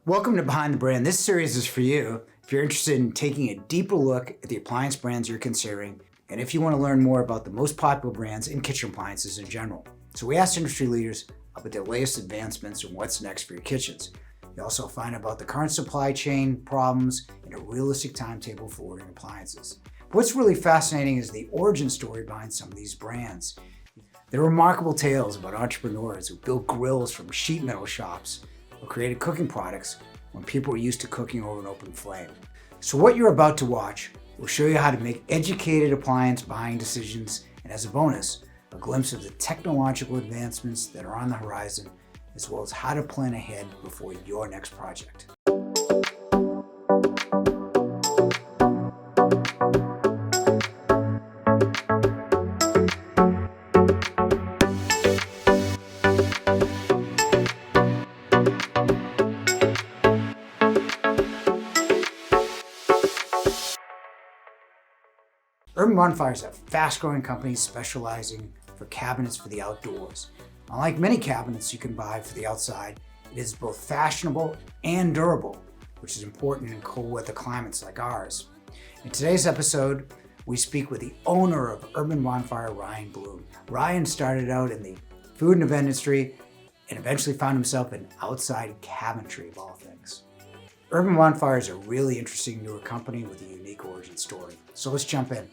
Welcome to Behind the Brand. This series is for you if you're interested in taking a deeper look at the appliance brands you're considering, and if you want to learn more about the most popular brands in kitchen appliances in general. So we asked industry leaders about their latest advancements and what's next for your kitchens. You also find out about the current supply chain problems and a realistic timetable for ordering appliances. But what's really fascinating is the origin story behind some of these brands. They're remarkable tales about entrepreneurs who built grills from sheet metal shops or created cooking products when people were used to cooking over an open flame. So what you're about to watch will show you how to make educated appliance buying decisions, and as a bonus, a glimpse of the technological advancements that are on the horizon, as well as how to plan ahead before your next project. Urban Bonfire is a fast-growing company specializing for cabinets for the outdoors. Unlike many cabinets you can buy for the outside, it is both fashionable and durable, which is important in cold weather climates like ours. In today's episode, we speak with the owner of Urban Bonfire, Ryan Bloom. Ryan started out in the food and event industry and eventually found himself in outside cabinetry of all things. Urban Bonfire is a really interesting newer company with a unique origin story. So let's jump in.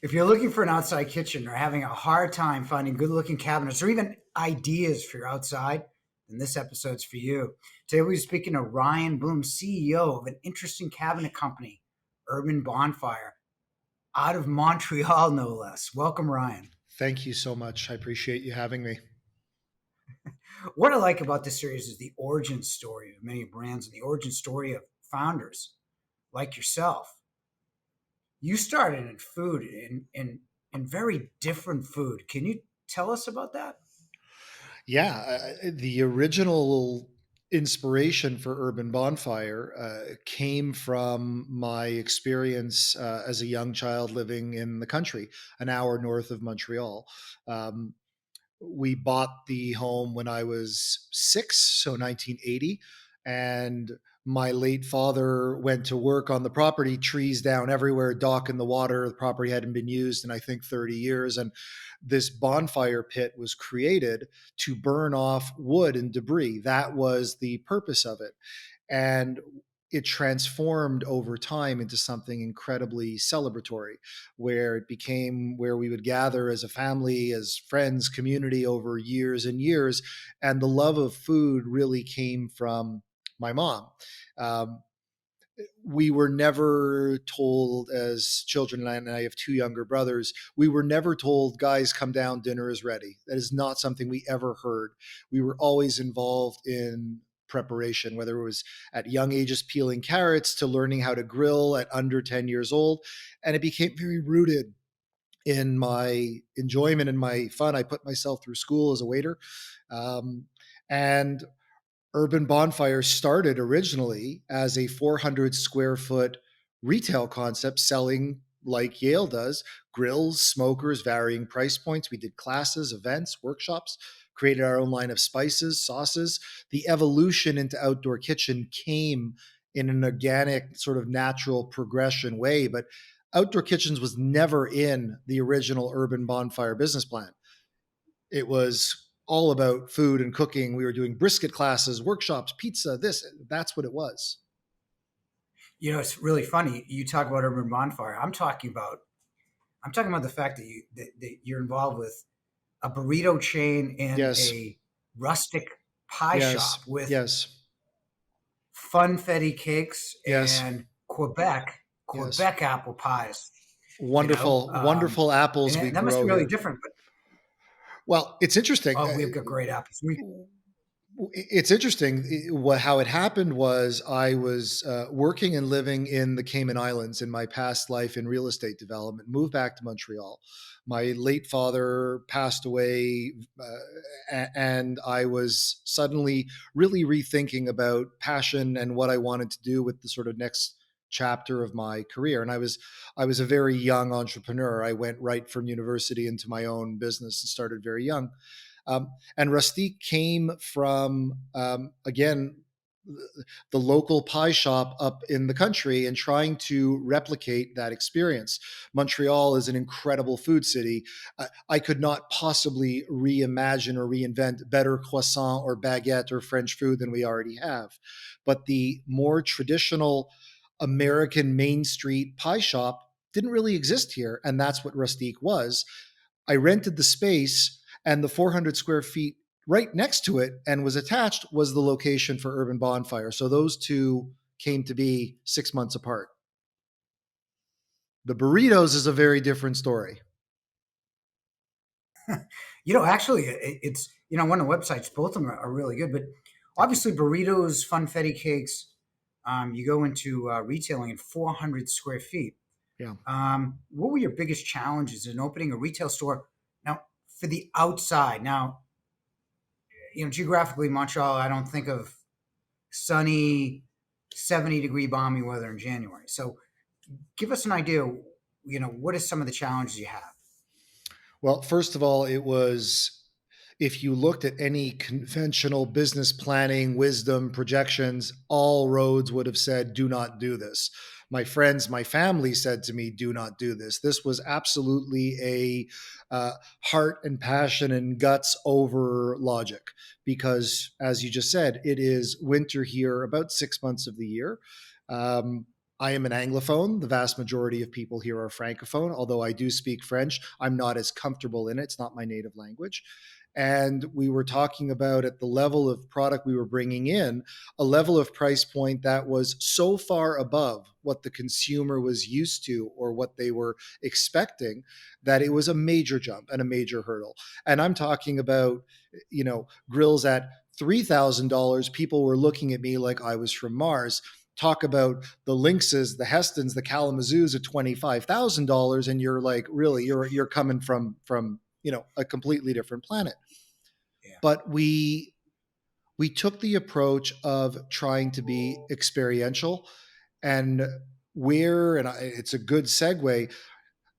If you're looking for an outside kitchen or having a hard time finding good-looking cabinets or even ideas for your outside, then this episode's for you. Today we're speaking to Ryan Bloom, CEO of an interesting cabinet company, Urban Bonfire, out of Montreal, no less. Welcome, Ryan. Thank you so much. I appreciate you having me. What I like about this series is the origin story of many brands and the origin story of founders like yourself. You started in food in very different food. Can you tell us about that? Yeah, the original inspiration for Urban Bonfire came from my experience as a young child living in the country, an hour north of Montreal. Um, we bought the home when I was 6, so 1980, and my late father went to work on the property, trees down everywhere, dock in the water. The property hadn't been used in, I think, 30 years. And this bonfire pit was created to burn off wood and debris. That was the purpose of it. And it transformed over time into something incredibly celebratory, where it became where we would gather as a family, as friends, community over years and years. And the love of food really came from my mom. Um, we were never told as children, and I have 2 younger brothers, we were never told, guys, come down, dinner is ready. That is not something we ever heard. We were always involved in preparation, whether it was at young ages peeling carrots to learning how to grill at under 10 years old. And it became very rooted in my enjoyment and my fun. I put myself through school as a waiter. And Urban Bonfire started originally as a 400 square foot retail concept selling, like Yale does, grills, smokers, varying price points. We did classes, events, workshops, created our own line of spices, sauces. The evolution into outdoor kitchen came in an organic, sort of natural progression way, but outdoor kitchens was never in the original Urban Bonfire business plan. It was all about food and cooking. We were doing brisket classes, workshops, pizza, this, that's what it was. You know, it's really funny. You talk about Urban Bonfire. I'm talking about the fact that that you're involved with a burrito chain and Yes, a rustic pie shop yes, with yes, funfetti cakes yes, and Quebec yes. Quebec apple pies. You know, Wonderful, wonderful and apples we that must be grow really here. different. But Well, it's interesting. oh, we've got great apples. It's interesting. What how it happened was I was working and living in the Cayman Islands in my past life in real estate development. Moved back to Montreal. My late father passed away, and I was suddenly really rethinking about passion and what I wanted to do with the sort of next chapter of my career. And I was a very young entrepreneur. I went right from university into my own business and started very young. And Rustique came from, again, the local pie shop up in the country and trying to replicate that experience. Montreal is an incredible food city. I could not possibly reimagine or reinvent better croissant or baguette or French food than we already have. But the more traditional American Main Street pie shop didn't really exist here. And that's what Rustique was. I rented the space, and the 400 square feet right next to it and was attached was the location for Urban Bonfire. So those two came to be 6 months apart. The burritos is a very different story. Actually, it's one of the websites. Both of them are really good, but Thank you. obviously burritos, funfetti cakes. You go into retailing at 400 square feet. Yeah. What were your biggest challenges in opening a retail store? Now, for the outside, now geographically, Montreal. I don't think of sunny, 70-degree balmy weather in January. So, give us an idea. What are some of the challenges you have? Well, first of all, it was, if you looked at any conventional business planning, wisdom, projections, all roads would have said, do not do this. My friends, my family said to me, do not do this. This was absolutely a heart and passion and guts over logic, because, as you just said, it is winter here about 6 months of the year. Um, I am an Anglophone. The vast majority of people here are Francophone. Although I do speak French, I'm not as comfortable in it. It's not my native language. And we were talking about, at the level of product we were bringing in, a level of price point that was so far above what the consumer was used to or what they were expecting, that it was a major jump and a major hurdle. And I'm talking about, grills at $3,000. People were looking at me like I was from Mars. Talk about the Lynxes, the Hestons, the Kalamazoos at $25,000, and you're like, really, you're coming from a completely different planet. Yeah. But we took the approach of trying to be experiential, and it's a good segue.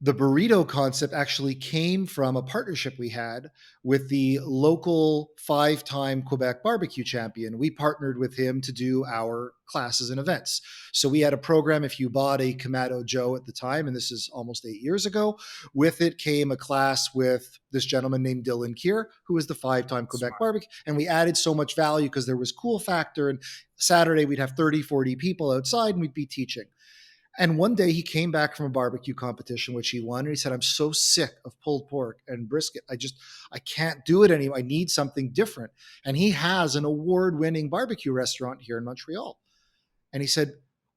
The burrito concept actually came from a partnership we had with the local 5-time Quebec barbecue champion. We partnered with him to do our classes and events. So we had a program. If you bought a Kamado Joe at the time, and this is almost 8 years ago, with it came a class with this gentleman named Dylan Keir, who was the 5-time Quebec Smart. barbecue. And we added so much value because there was cool factor. And Saturday we'd have 30, 40 people outside and we'd be teaching. And one day he came back from a barbecue competition, which he won. And he said, I'm so sick of pulled pork and brisket. I can't do it anymore. I need something different. And he has an award-winning barbecue restaurant here in Montreal. And he said,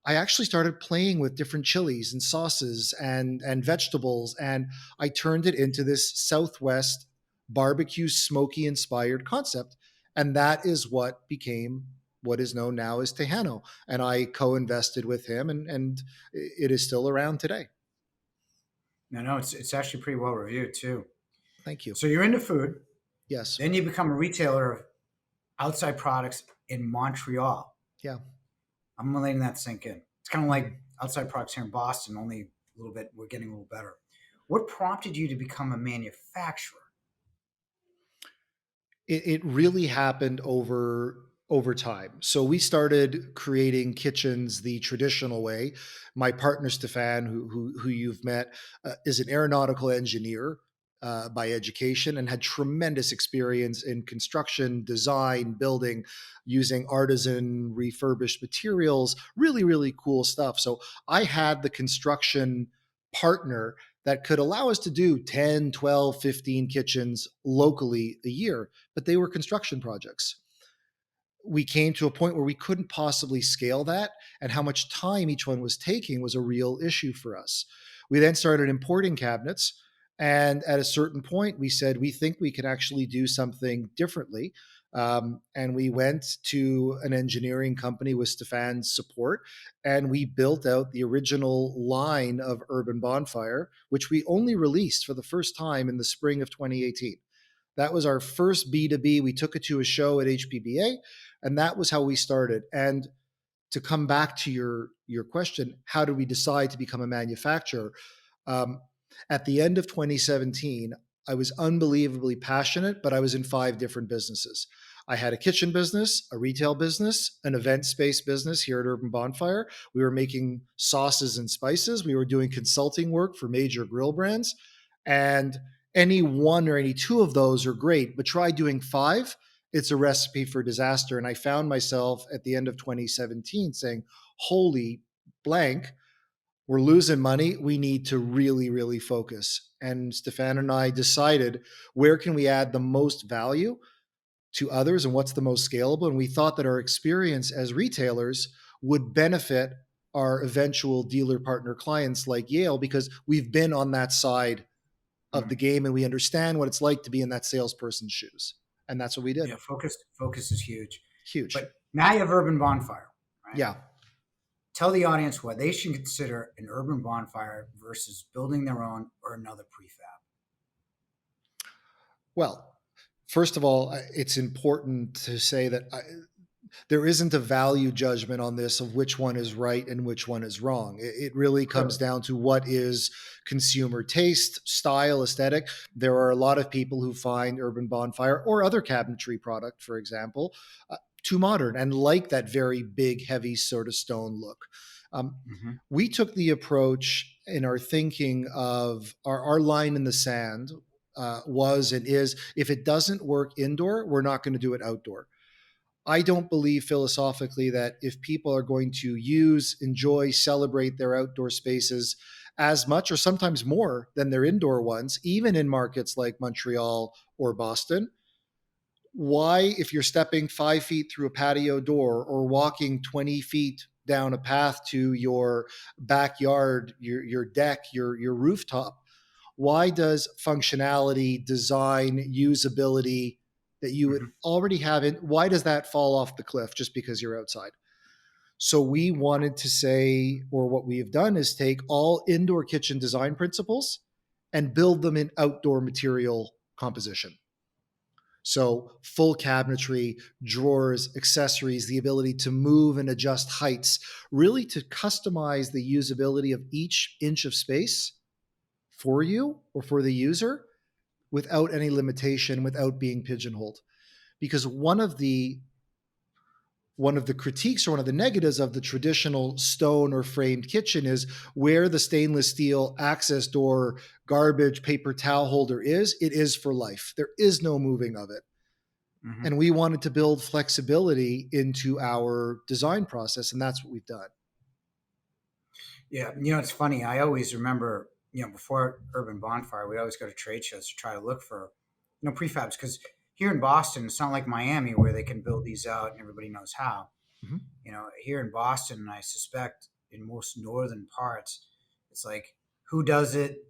I actually started playing with different chilies and sauces and vegetables. And I turned it into this Southwest barbecue smoky inspired concept. And that is what became what is known now as Tejano. And I co-invested with him, and it is still around today. No, it's actually pretty well reviewed too. Thank you. So you're into food, Yes. then you become a retailer of outside products in Montreal. Yeah. I'm letting that sink in. It's kind of like Mhm. outside products here in Boston, only a little bit. We're getting a little better. What prompted you to become a manufacturer? It really happened over time. So we started creating kitchens the traditional way. My partner Stefan, who you've met, is an aeronautical engineer by education and had tremendous experience in construction, design, building, using artisan refurbished materials. Really, really cool stuff. So I had the construction partner that could allow us to do 10, 12, 15 kitchens locally a year, but they were construction projects. We came to a point where we couldn't possibly scale that, and how much time each one was taking was a real issue for us. We then started importing cabinets, and at a certain point, we said we think we can actually do something differently. And we went to an engineering company with Stefan's support, and we built out the original line of Urban Bonfire, which we only released for the first time in the spring of 2018. That was our first B2B. We took it to a show at HPBA, and that was how we started. And to come back to your question, how did we decide to become a manufacturer? Um, at the end of 2017, I was unbelievably passionate, but I was in 5 different businesses. I had a kitchen business, a retail business, an event space business here at Urban Bonfire. We were making sauces and spices. We were doing consulting work for major grill brands. And any one or any two of those are great, but try doing 5. It's a recipe for disaster. And I found myself at the end of 2017 saying, holy blank, we're losing money. We need to really, really focus. And Stefan and I decided, where can we add the most value to others and what's the most scalable? And we thought that our experience as retailers would benefit our eventual dealer partner clients like Yale, because we've been on that side of the Mhm. game and we understand what it's like to be in that salesperson's shoes. And that's what we did. Yeah, focus is huge. Huge. But now you have Urban Bonfire, right? Yeah. Tell the audience why they should consider an urban bonfire versus building their own or another prefab. Well, first of all, it's important to say that there isn't a value judgment on this of which one is right and which one is wrong. It really comes Sure. down to what is consumer taste, style, aesthetic. There are a lot of people who find Urban Bonfire or other cabinetry product, for example, too modern and like that very big, heavy sort of stone look. Um, Hmm. we took the approach in our thinking of our line in the sand was and is, if it doesn't work indoor, we're not going to do it outdoor. I don't believe philosophically that if people are going to use, enjoy, celebrate their outdoor spaces as much or sometimes more than their indoor ones, even in markets like Montreal or Boston, why, if you're stepping 5 feet through a patio door or walking 20 feet down a path to your backyard, your deck, your rooftop, why does functionality, design, usability that you would Hmm. already have in, why does that fall off the cliff just because you're outside? So we wanted to say, or what we have done is take all indoor kitchen design principles and build them in outdoor material composition. So full cabinetry, drawers, accessories, the ability to move and adjust heights, really to customize the usability of each inch of space for you or for the user without any limitation, without being pigeonholed. Because one of the critiques or one of the negatives of the traditional stone or framed kitchen is where the stainless steel access door, garbage, paper towel holder is, it is for life. There is no moving of it. Hmm. And we wanted to build flexibility into our design process, and that's what we've done. Yeah, it's funny. I always remember, before Urban Bonfire, we'd always go to trade shows to try to look for, prefabs because here in Boston, it's not like Miami where they can build these out and everybody knows how. Mhm. Here in Boston, and I suspect in most northern parts, it's like who does it?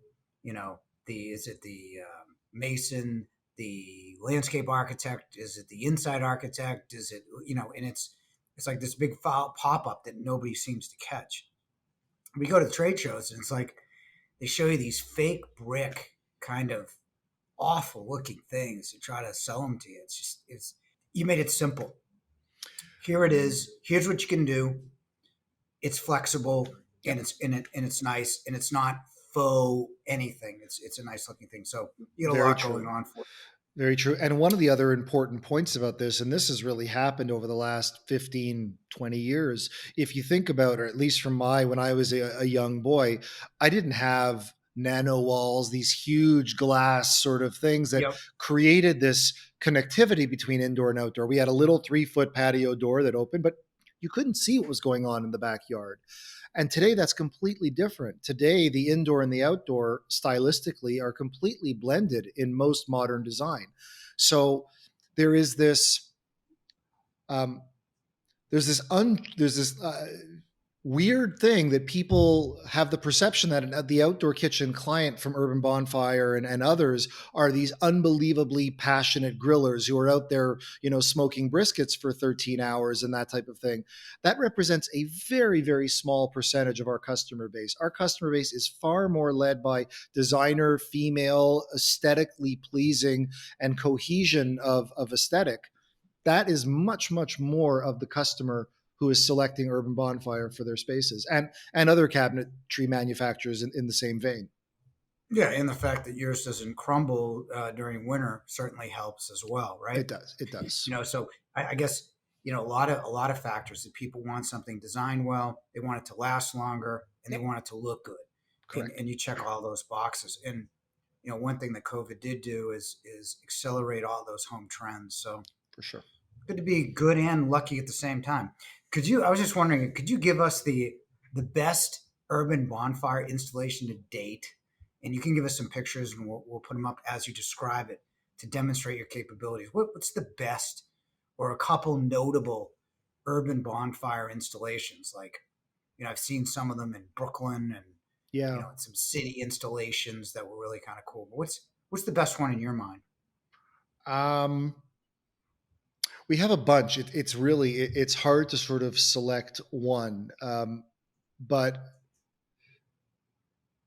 The is it the mason, the landscape architect? Is it the inside architect? Is it And it's like this big pop up that nobody seems to catch. We go to trade shows and it's like they show you these fake brick kind of awful looking things to try to sell them to you. It's you made it simple. Here it is. Here's what you can do. It's flexible and Yep. it's nice and it's not faux anything. It's a nice looking thing. So you got a Very lot going true. on for Very true. And one of the other important points about this, and this has really happened over the last 15, 20 years, if you think about, or at least from when I was a young boy, I didn't have nano walls, these huge glass sort of things that you. Yep. created this connectivity between indoor and outdoor. We had a little 3 foot patio door that opened, but you couldn't see what was going on in the backyard. And today that's completely different. Today, the indoor and the outdoor stylistically are completely blended in most modern design. So there is this um, there's this weird thing that people have the perception that the outdoor kitchen client from Urban Bonfire and others are these unbelievably passionate grillers who are out there, smoking briskets for 13 hours and that type of thing. That represents a very, very small percentage of our customer base. Our customer base is far more led by designer, female, aesthetically pleasing, and cohesion of aesthetic. That is much, much more of the customer who is selecting Urban Bonfire for their spaces and other cabinetry manufacturers in the same vein. Yeah, and the fact that yours doesn't crumble during winter certainly helps as well, right? It does. It does. So I guess a lot of factors that people want something designed well, they want it to last longer, and they Yep. want it to look good, Correct. and you check all those boxes. And one thing that COVID did do is accelerate all those home trends. So For sure. good to be good and lucky at the same time. Could you? I was just wondering, could you give us the best urban bonfire installation to date? And you can give us some pictures, and we'll put them up as you describe it to demonstrate your capabilities. What's the best, or a couple notable urban bonfire installations? Like, I've seen some of them in Brooklyn, and Yeah. and some city installations that were really kind of cool. But what's the best one in your mind? Um, we have a bunch. It's really it's hard to sort of select one, but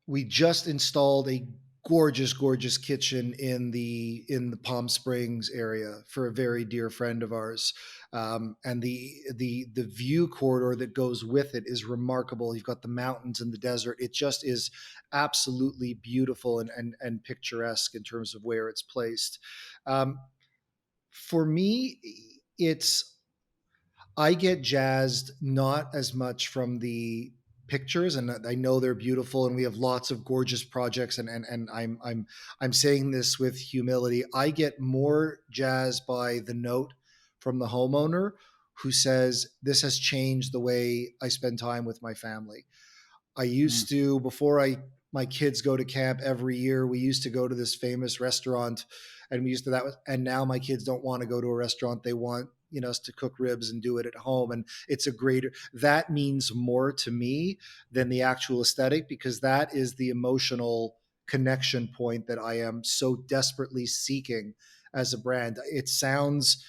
we just installed a gorgeous, gorgeous kitchen in the Palm Springs area for a very dear friend of ours, and the view corridor that goes with it is remarkable. You've got the mountains and the desert. It just is absolutely beautiful and picturesque in terms of where it's placed. Um, for me, it's I get jazzed not as much from the pictures, and I know they're beautiful, and we have lots of gorgeous projects, and I'm saying this with humility. I get more jazzed by the note from the homeowner who says this has changed the way I spend time with my family. I Mm. used to before I my kids go to camp every year. We used to go to this famous restaurant, and we used to that. And now my kids don't want to go to a restaurant. They want us to cook ribs and do it at home. And it's a greater that means more to me than the actual aesthetic because that is the emotional connection point that I am so desperately seeking as a brand. It sounds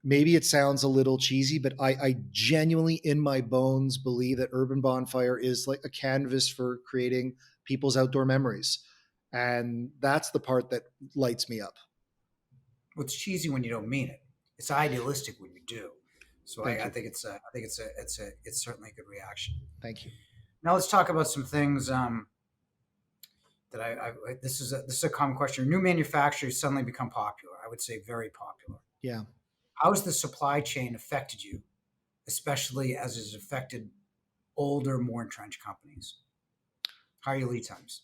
a little cheesy, but I genuinely, in my bones, believe that Urban Bonfire is like a canvas for creating people's outdoor memories. And that's the part that lights me up. Well, it's cheesy when you don't mean it. It's idealistic when you do. So Thank I you. think it's certainly a good reaction. Thank you. Now let's talk about some things that this is a common question. New manufacturers suddenly become popular. I would say very popular. Yeah. How has the supply chain affected you, especially as it's affected older, more entrenched companies? How are your lead times?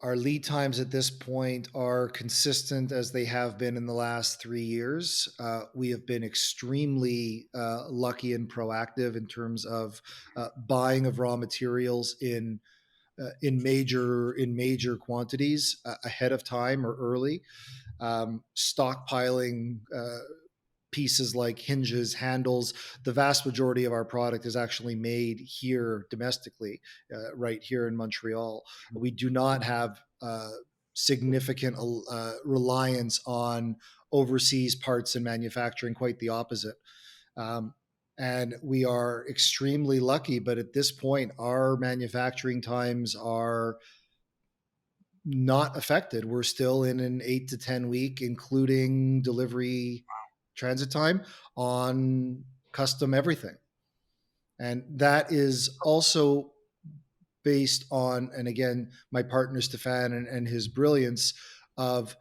Our lead times at this point are consistent as they have been in the last 3 years. We have been extremely lucky and proactive in terms of buying of raw materials in major quantities ahead of time or early, stockpiling pieces like hinges, handles. The vast majority of our product is actually made here domestically, right here in Montreal. We do not have significant reliance on overseas parts and manufacturing, quite the opposite. Um, and we are extremely lucky, but at this point, our manufacturing times are not affected. We're still in an 8 to 10 week, including delivery transit time on custom everything. And that is also based on, and again, my partner Stefan and his brilliance of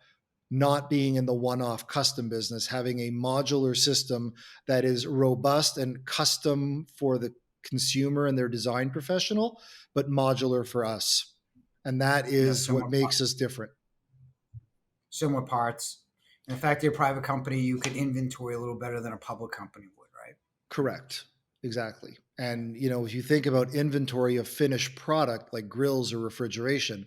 not being in the one off custom business, having a modular system that is robust and custom for the consumer and their design professional, but modular for us. And that Yeah, is what makes us different. similar parts. And the fact that you're a private company, you can inventory a little better than a public company would, right? Correct. Exactly. And if you think about inventory of finished product like grills or refrigeration,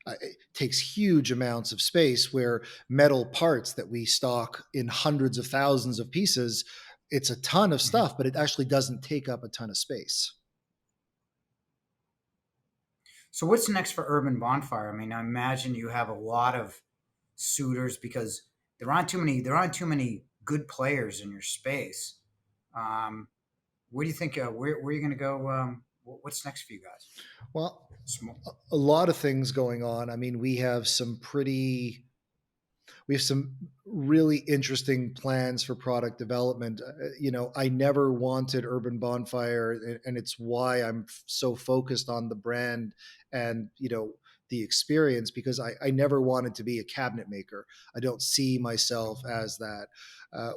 it takes huge amounts of space where metal parts that we stock in hundreds of thousands of pieces, it's a ton of Mhm. stuff, but it actually doesn't take up a ton of space. So what's next for Urban Bonfire? I mean, I imagine you have a lot of suitors because there aren't too many good players in your space. Um, where do you think where are you going to go? What's next for you guys? Well, Small. a lot of things going on. I mean, we have some really interesting plans for product development. I never wanted Urban Bonfire, and it's why I'm so focused on the brand and the experience, because I never wanted to be a cabinet maker. I don't see myself as that.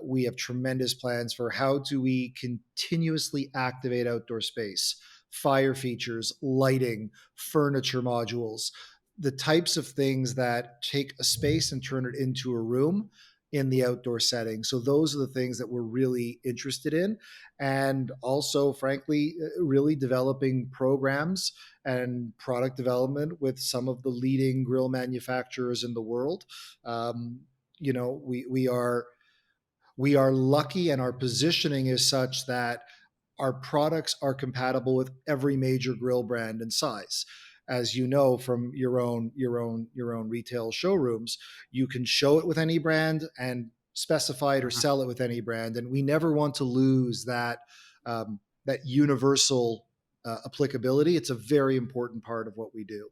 We have tremendous plans for how do we continuously activate outdoor space, fire features, lighting, furniture modules, the types of things that take a space and turn it into a room in the outdoor setting. So those are the things that we're really interested in. And also, frankly, really developing programs and product development with some of the leading grill manufacturers in the world. Um, we are lucky, and our positioning is such that our products are compatible with every major grill brand and size. As you know from your own retail showrooms, you can show it with any brand and specify it or Uh-huh. sell it with any brand, and we never want to lose that universal applicability. It's a very important part of what we do.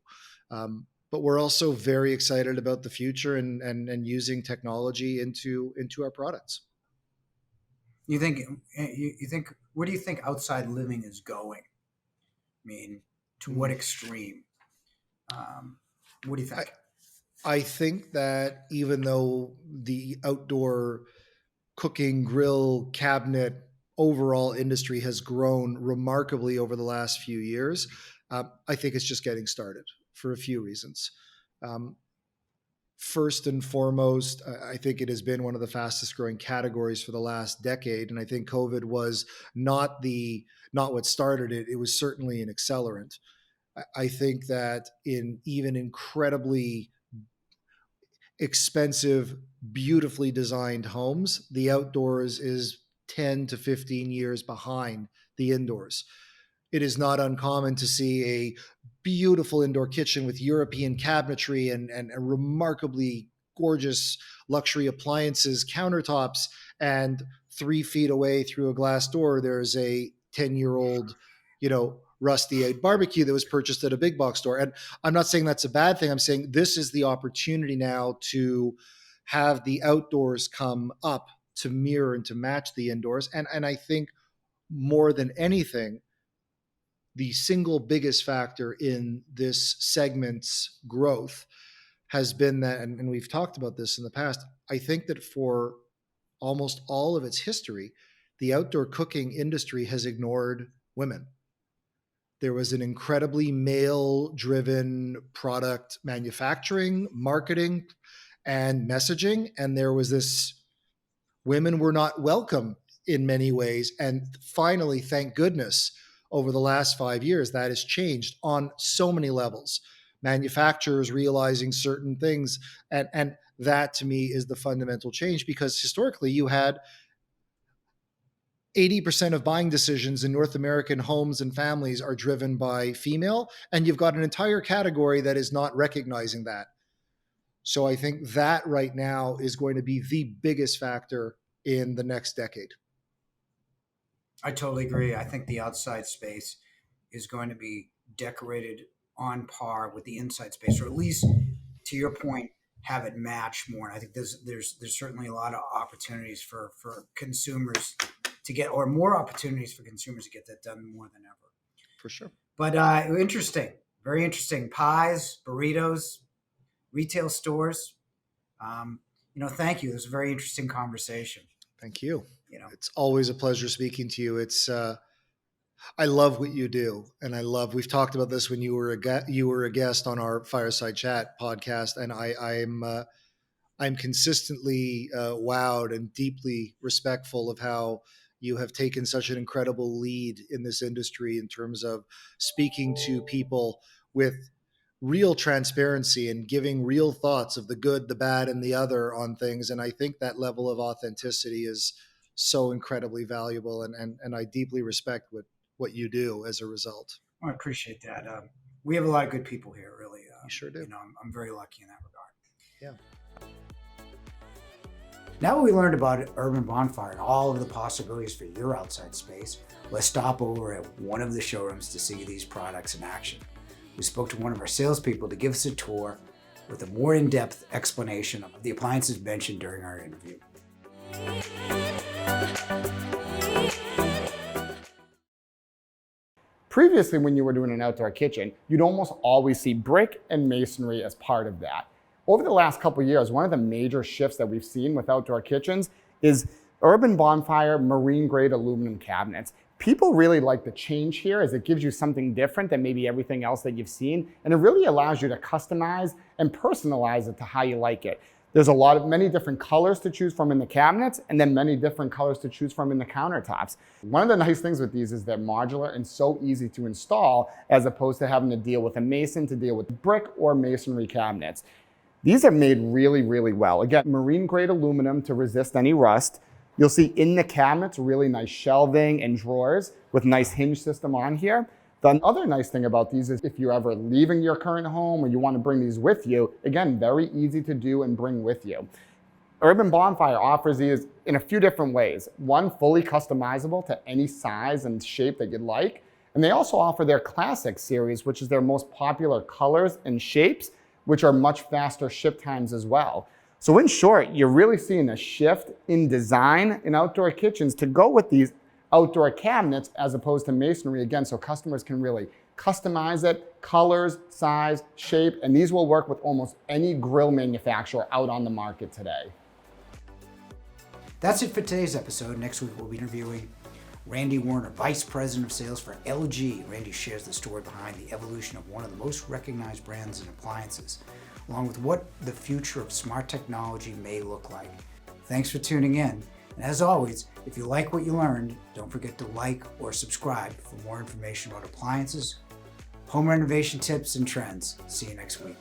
But we're also very excited about the future and using technology into our products. You think you think where do you think outside living is going? I mean, to what Mm. extreme? Um, what do you I, think? I think that even though the outdoor cooking, grill, cabinet overall industry has grown remarkably over the last few years, I think it's just getting started for a few reasons. Um, First and foremost, I think it has been one of the fastest growing categories for the last decade, and I think COVID was not what started it. It was certainly an accelerant. I think that in even incredibly expensive, beautifully designed homes, the outdoors is 10 to 15 years behind the indoors. It is not uncommon to see a beautiful indoor kitchen with European cabinetry and a remarkably gorgeous luxury appliances, countertops, and 3 feet away through a glass door, there's a 10-year-old, rusty barbecue that was purchased at a big box store. And I'm not saying that's a bad thing. I'm saying this is the opportunity now to have the outdoors come up to mirror and to match the indoors. And I think more than anything, the single biggest factor in this segment's growth has been that, and we've talked about this in the past, I think that for almost all of its history, the outdoor cooking industry has ignored women. There was an incredibly male driven product manufacturing, marketing, and messaging. And there was this women were not welcome in many ways. And finally, thank goodness, over the last 5 years, that has changed on so many levels. Manufacturers realizing certain things. And that to me is the fundamental change, because historically you had 80% of buying decisions in North American homes and families are driven by female, and you've got an entire category that is not recognizing that. So I think that right now is going to be the biggest factor in the next decade. I totally agree. I think the outside space is going to be decorated on par with the inside space, or at least, to your point, have it match more. And I think there's certainly a lot of opportunities for consumers to get, or more opportunities for consumers to get that done more than ever. For sure. But interesting, very interesting. Pies, burritos, retail stores. Thank you. It was a very interesting conversation. Thank you. You know, It's always a pleasure speaking to you. I love what you do, and we've talked about this when you were a guest on our Fireside Chat podcast, and I'm consistently wowed and deeply respectful of how you have taken such an incredible lead in this industry in terms of speaking to people with real transparency and giving real thoughts of the good, the bad, and the other on things. And I think that level of authenticity is so incredibly valuable, and I deeply respect what you do as a result. I appreciate that. We have a lot of good people here, really. You sure do. I'm very lucky in that regard. Yeah. Now that we learned about Urban Bonfire and all of the possibilities for your outside space, let's stop over at one of the showrooms to see these products in action. We spoke to one of our salespeople to give us a tour with a more in-depth explanation of the appliances mentioned during our interview. Previously, when you were doing an outdoor kitchen, you'd almost always see brick and masonry as part of that. Over the last couple of years, one of the major shifts that we've seen with outdoor kitchens is Urban Bonfire marine grade aluminum cabinets. People really like the change here as it gives you something different than maybe everything else that you've seen, and it really allows you to customize and personalize it to how you like it. There's many different colors to choose from in the cabinets, and then many different colors to choose from in the countertops. One of the nice things with these is they're modular and so easy to install, as opposed to having to deal with a mason to deal with brick or masonry cabinets. These are made really, really well. Again, marine grade aluminum to resist any rust. You'll see in the cabinets really nice shelving and drawers with nice hinge system on here. The other nice thing about these is if you're ever leaving your current home or you want to bring these with you, again, very easy to do and bring with you. Urban Bonfire offers these in a few different ways. One, fully customizable to any size and shape that you'd like. And they also offer their Classic series, which is their most popular colors and shapes, which are much faster ship times as well. So in short, you're really seeing a shift in design in outdoor kitchens to go with these outdoor cabinets as opposed to masonry, again, so customers can really customize it, colors, size, shape, and these will work with almost any grill manufacturer out on the market today. That's it for today's episode. Next week we'll be interviewing Randy Warner, Vice President of Sales for LG. Randy shares the story behind the evolution of one of the most recognized brands in appliances, along with what the future of smart technology may look like. Thanks for tuning in. And as always, if you like what you learned, don't forget to like or subscribe for more information about appliances, home renovation tips, and trends. See you next week.